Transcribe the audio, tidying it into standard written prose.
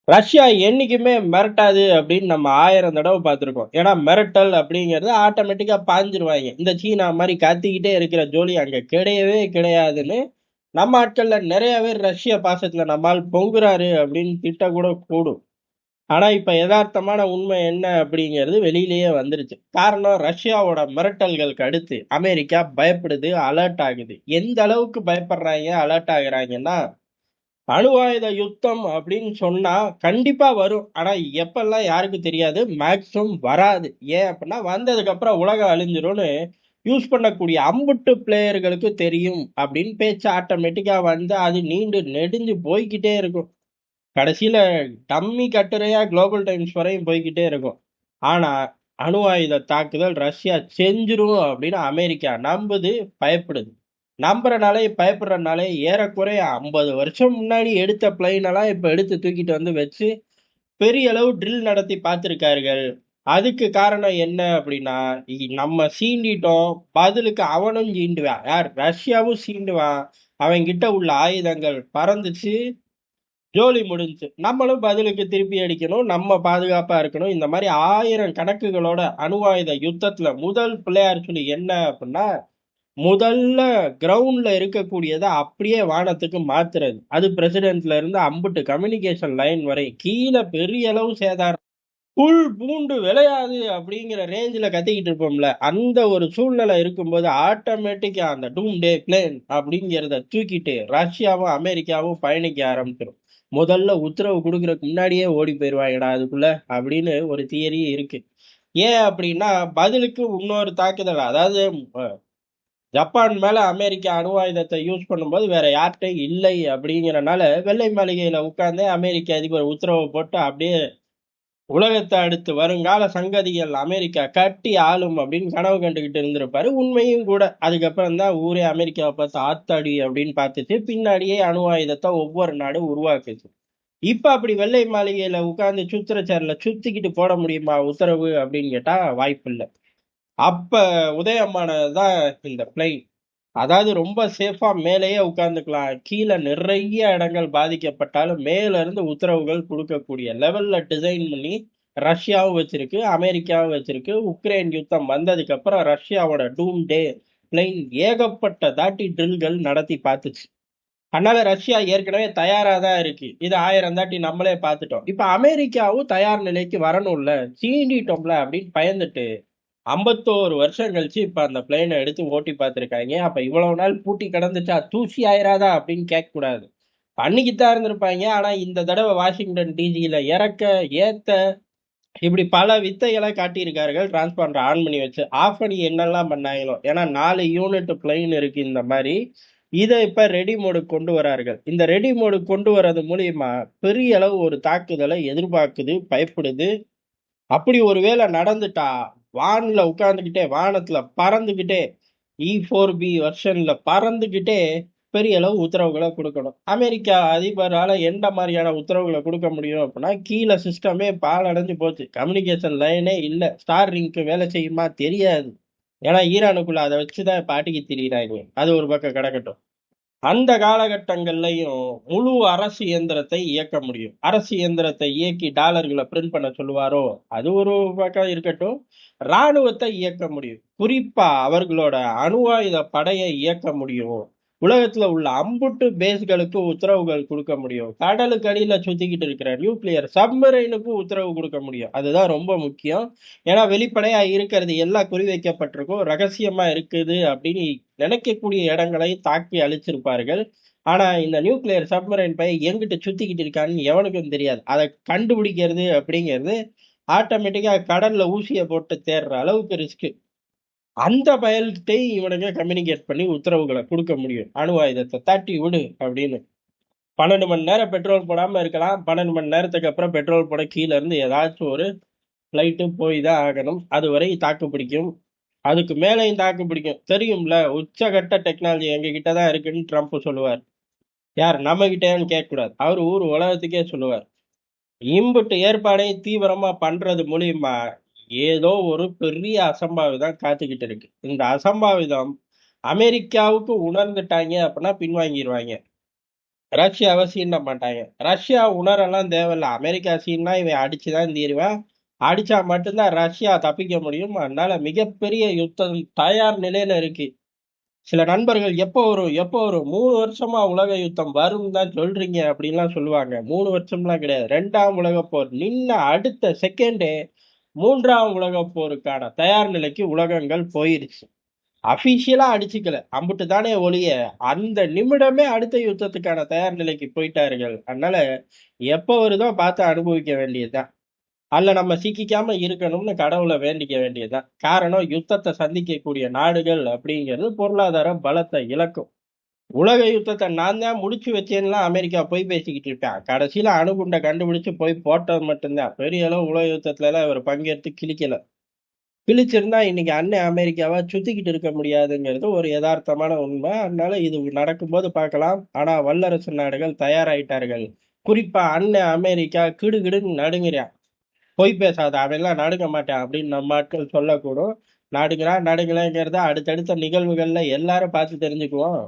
Russia என்னைக்குமே மிரட்டாது அப்படின்னு நம்ம 1000 தடவை பார்த்துருக்கோம். ஏன்னா மிரட்டல் அப்படிங்கிறது ஆட்டோமேட்டிக்கா பாஞ்சிருவாங்க. இந்த சீனா மாதிரி கத்திக்கிட்டே இருக்கிற ஜோலி அங்க கிடையவே கிடையாதுன்னு நம்ம ஆட்கள்ல நிறைய பேர் ரஷ்ய பாசத்துல நம்மால் பொங்குறாரு அப்படின்னு திட்ட கூட கூடும். ஆனா இப்ப யதார்த்தமான உண்மை என்ன அப்படிங்கிறது வெளியிலேயே வந்துருச்சு. காரணம் ரஷ்யாவோட மிரட்டல்களுக்கு அடுத்து அமெரிக்கா பயப்படுது, அலர்ட் ஆகுது. எந்த அளவுக்கு பயப்படுறாங்க, அலர்ட் ஆகுறாங்கன்னா, அணு ஆயுத யுத்தம் அப்படின்னு சொன்னா கண்டிப்பா வரும். ஆனா எப்பல்லாம் யாருக்கு தெரியாது. மேக்ஸிமம் வராது. ஏன் அப்படின்னா வந்ததுக்கு அப்புறம் உலகம் அழிஞ்சிரும்னு யூஸ் பண்ணக்கூடிய அம்புட்டு பிளேயர்களுக்கு தெரியும் அப்படின்னு பேச்சு ஆட்டோமேட்டிக்கா வந்து அது நீண்டு நெடுஞ்சு போய்க்கிட்டே இருக்கும். கடைசியில டம்மி கட்டுரையா குளோபல் டைம்ஸ் வரையும் போய்க்கிட்டே இருக்கும். ஆனா அணு ஆயுத தாக்குதல் ரஷ்யா செஞ்சிரும் அப்படின்னு அமெரிக்கா நம்புது, பயப்படுது. நம்புறனாலே பயப்படுறனாலே ஏறக்குறைய 50 வருஷம் முன்னாடி எடுத்த பிளைன் எல்லாம் இப்ப எடுத்து தூக்கிட்டு வந்து வச்சு பெரிய அளவு ட்ரில் நடத்தி பார்த்திருக்கார்கள். அதுக்கு காரணம் என்ன அப்படின்னா, நம்ம சீண்டிட்டோம், பதிலுக்கு அவனும் சீண்டுவான். யார்? ரஷ்யாவும் சீண்டுவான். அவன் கிட்ட உள்ள ஆயுதங்கள் பறந்துச்சு, ஜோலி முடிஞ்சுச்சு. நம்மளும் பதிலுக்கு திருப்பி அடிக்கணும், நம்ம பாதுகாப்பா இருக்கணும். இந்த மாதிரி 1000 கணக்குகளோட அணு ஆயுத யுத்தத்துல முதல் பிள்ளையார் சொல்லி என்ன அப்படின்னா, முதல்ல கிரவுண்ட்ல இருக்கக்கூடியத அப்படியே வானத்துக்கு மாத்துறது. அது பிரசிடென்ட்ல இருந்து அம்புட்டு கம்யூனிகேஷன் லைன் வரை கீழ பெரிய அளவு சேதாரம். புல் பூண்டு விளையாது அப்படிங்கிற ரேஞ்சில கத்திக்கிட்டு இருப்போம்ல. அந்த ஒரு சூழ்நிலை இருக்கும்போது ஆட்டோமேட்டிக்கா அந்த டூம் டே பிளேன் அப்படிங்கிறத தூக்கிட்டு ரஷ்யாவும், அமெரிக்காவும் பயணிக்க ஆரம்பிச்சிரும். முதல்ல உத்தரவு குடுக்கறதுக்கு முன்னாடியே ஓடி போயிருவாங்கடா அதுக்குள்ள அப்படின்னு ஒரு தியரி இருக்கு. ஏன் அப்படின்னா, பதிலுக்கு இன்னொரு தாக்குதல் அதாவது அ ஜப்பான் மேல அமெரிக்கா அணு ஆயுதத்தை யூஸ் பண்ணும்போது வேற யார்கிட்டயும் இல்லை அப்படிங்கிறனால, வெள்ளை மாளிகையில உட்கார்ந்தே அமெரிக்க அதிபர் உத்தரவு போட்டு அப்படியே உலகத்தை அடுத்து வருங்கால சங்கதிகள் அமெரிக்கா கட்டி ஆளும் அப்படின்னு கனவு கண்டுகிட்டு இருந்திருப்பாரு. உண்மையும் கூட. அதுக்கப்புறம் தான் ஊரே அமெரிக்காவை பார்த்து ஆத்தாடி அப்படின்னு பார்த்துச்சு. பின்னாடியே அணு ஆயுதத்தை ஒவ்வொரு நாடும் உருவாக்குச்சு. இப்ப அப்படி வெள்ளை மாளிகையில உட்கார்ந்து சுத்துற சேர்ல சுத்திக்கிட்டு போட முடியுமா உத்தரவு அப்படின்னு கேட்டா வாய்ப்பில்லை. அப்ப உதயமானதுதான் இந்த பிளைன். அதாவது ரொம்ப சேஃபா மேலேயே உட்கார்ந்துக்கலாம். கீழ நிறைய இடங்கள் பாதிக்கப்பட்டாலும் மேல இருந்து உத்தரவுகள் குடுக்கக்கூடிய லெவல்ல டிசைன் பண்ணி ரஷ்யாவும் வச்சிருக்கு, அமெரிக்காவும் வச்சிருக்கு. உக்ரைன் யுத்தம் வந்ததுக்கு அப்புறம் ரஷ்யாவோட டூம் டே பிளைன் ஏகப்பட்ட தாட்டி ட்ரில்கள் நடத்தி பார்த்துச்சு. அதனால ரஷ்யா ஏற்கனவே தயாரா தான் இருக்கு. இது 1000 தாட்டி நம்மளே பார்த்துட்டோம். இப்ப அமெரிக்காவும் தயார் நிலைக்கு வரணும்ல, சீண்டிட்டோம்ல அப்படின்னு பயந்துட்டு 51 வருஷம் கழிச்சு இப்ப அந்த பிளேனை எடுத்து ஓட்டி பார்த்திருக்காங்க. அப்ப இவ்வளவு நாள் பூட்டி கிடந்துச்சா, தூசி ஆயிராதா அப்படின்னு கேட்க கூடாது. பண்ணிக்கிட்டுதான் இருந்திருப்பாங்க. ஆனா இந்த தடவை வாஷிங்டன் டிசியில இறக்க, ஏத்த இப்படி பல வித்தைகளை காட்டியிருக்கார்கள். டிரான்ஸ்பாண்டர் ஆன் பண்ணி வச்சு ஆஃப் பண்ணி என்னெல்லாம் பண்ணாங்களோ. ஏன்னா 4 யூனிட் பிளைன் இருக்கு இந்த மாதிரி. இதை இப்ப ரெடி மோடுக்கு கொண்டு வரார்கள். இந்த ரெடி மோடுக்கு கொண்டு வர்றது மூலியமா பெரிய அளவு ஒரு தாக்குதலை எதிர்பார்க்குது, பயப்படுது. அப்படி ஒருவேளை நடந்துட்டா வான்ல உட்கார்ந்துகிட்டே வானத்துல பறந்துகிட்டே E4B வெர்ஷன்ல பறந்துகிட்டே பெரிய அளவு உத்தரவுகளை கொடுக்கணும். அமெரிக்கா அதிபரால எந்த மாதிரியான உத்தரவுகளை கொடுக்க முடியும் அப்படின்னா, கீழே சிஸ்டமே பாழடைஞ்சு போச்சு. கம்யூனிகேஷன் லைனே இல்ல. ஸ்டார் ரிங்க்கு வேலை செய்யுமா தெரியாது. ஏன்னா ஈரானுக்குள்ள அதை வச்சுதான் இப்ப ஆட்டிக்கு திரியிறாங்க. அது ஒரு பக்கம் கிடக்கட்டும். அந்த காலகட்டங்கள்லயும் முழு அரசு இயந்திரத்தை இயக்க முடியும். அரசு இயந்திரத்தை இயக்கி டாலர்களை பிரிண்ட் பண்ண சொல்லுவாரோ, அது ஒரு பக்கம் இருக்கட்டும். ராணுவத்தை இயக்க முடியும். குறிப்பா அவர்களோட அணு ஆயுத படையை இயக்க முடியும். உலகத்துல உள்ள அம்புட்டு பேஸ்களுக்கு உத்தரவுகள் கொடுக்க முடியும். கடலுக்கு அடியில சுத்திக்கிட்டு இருக்கிற நியூக்ளியர் சப்மரைனுக்கும் உத்தரவு கொடுக்க முடியும். அதுதான் ரொம்ப முக்கியம். ஏன்னா வெளிப்படையா இருக்கிறது எல்லாம் குறிவைக்கப்பட்டிருக்கும், ரகசியமா இருக்குது அப்படின்னு நினைக்கக்கூடிய இடங்களை தாக்கி அழிச்சிருப்பார்கள். ஆனா இந்த நியூக்ளியர் சப்மரைன் பையன் எங்கிட்ட சுத்திக்கிட்டு இருக்கான்னு எவனுக்கும் தெரியாது. அதை கண்டுபிடிக்கிறது அப்படிங்கிறது ஆட்டோமேட்டிக்கா கடல்ல ஊசிய போட்டு தேடுற அளவுக்கு ரிஸ்க். அந்த பயல்கிட்டையும் இவனுங்க கம்யூனிகேட் பண்ணி உத்தரவுகளை கொடுக்க முடியும். அணு ஆயுதத்தை தட்டி விடு அப்படின்னு. 12 மணி நேரம் பெட்ரோல் போடாம இருக்கலாம். 12 மணி நேரத்துக்கு அப்புறம் பெட்ரோல் போட கீழ இருந்து ஏதாச்சும் ஒரு ஃப்ளைட்டு போய் தான் ஆகணும். அதுவரை தாக்கு பிடிக்கும். அதுக்கு மேலேயும் தாக்கு பிடிக்கும். தெரியும்ல, உச்சகட்ட டெக்னாலஜி எங்க கிட்ட தான் இருக்குன்னு ட்ரம்ப் சொல்லுவார். யார்? நம்ம கிட்டயான்னு கேட்கக்கூடாது. அவர் ஊர் உலகத்துக்கே சொல்லுவார். இம்புட்டு ஏற்பாடையும் தீவிரமா பண்றது மூலியமா ஏதோ ஒரு பெரிய அசம்பாவிதம் காத்துக்கிட்டு இருக்கு. இந்த அசம்பாவிதம் அமெரிக்காவுக்கு உணர்ந்துட்டாங்க அப்படின்னா பின்வாங்கிடுவாங்க. ரஷ்யாவை சீண்ட மாட்டாங்க. ரஷ்யா உணரலாம் தேவையில்ல. அமெரிக்கா சீன்னா இவன் அடிச்சுதான் தீருவான். அடிச்சா மட்டும்தான் ரஷ்யா தப்பிக்க முடியும். அதனால மிகப்பெரிய யுத்தம் தயார் நிலையில இருக்கு. சில நண்பர்கள் எப்போ வரும் 3 வருஷமா உலக யுத்தம் வரும் தான் சொல்றீங்க அப்படின்லாம் சொல்லுவாங்க. 3 வருஷம்லாம் கிடையாது. 2ஆம் உலகப் போர் நின்ன அடுத்த செகண்டே 3ஆம் உலகப் போருக்கான தயார் நிலைக்கு உலகங்கள் போயிருச்சு. அபிஷியலா அடிச்சுக்கல, அம்புட்டு தானே ஒழிய அந்த நிமிடமே அடுத்த யுத்தத்துக்கான தயார் நிலைக்கு போயிட்டார்கள். அதனால எப்ப வருதோ பார்த்து அனுபவிக்க வேண்டியதுதான். அதுல நம்ம சிக்கிக்காம இருக்கணும்னு கடவுளை வேண்டிக்க வேண்டியதுதான். காரணம், யுத்தத்தை சந்திக்கக்கூடிய நாடுகள் அப்படிங்கிறது பொருளாதார பலத்தை இழக்கும். உலக யுத்தத்தை நான் தான் முடிச்சு வச்சேன்னுலாம் அமெரிக்கா போய் பேசிக்கிட்டு இருப்பேன். கடைசியில அணுகுண்டை கண்டுபிடிச்சு போய் போட்டது மட்டும்தான். பெரிய அளவு உலக யுத்தத்துல எல்லாம் இவர் பங்கெடுத்து கிழிக்கல. கிழிச்சிருந்தா இன்னைக்கு அண்ணன் அமெரிக்காவா சுத்திக்கிட்டு இருக்க முடியாதுங்கிறது ஒரு யதார்த்தமான உண்மை. அதனால இது நடக்கும்போது பார்க்கலாம். ஆனா வல்லரசு நாடுகள் தயாராயிட்டார்கள். குறிப்பா அண்ணன் அமெரிக்கா கிடுகிடுன்னு நடுங்குறான். பொய் பேசாத, அவன்லாம் நடுங்க மாட்டான் அப்படின்னு நம்ம ஆட்கள் சொல்லக்கூடும். நடுங்குறான் நடுங்கலைங்கிறத அடுத்தடுத்த நிகழ்வுகள்ல எல்லாரும் பார்த்து தெரிஞ்சுக்குவோம்.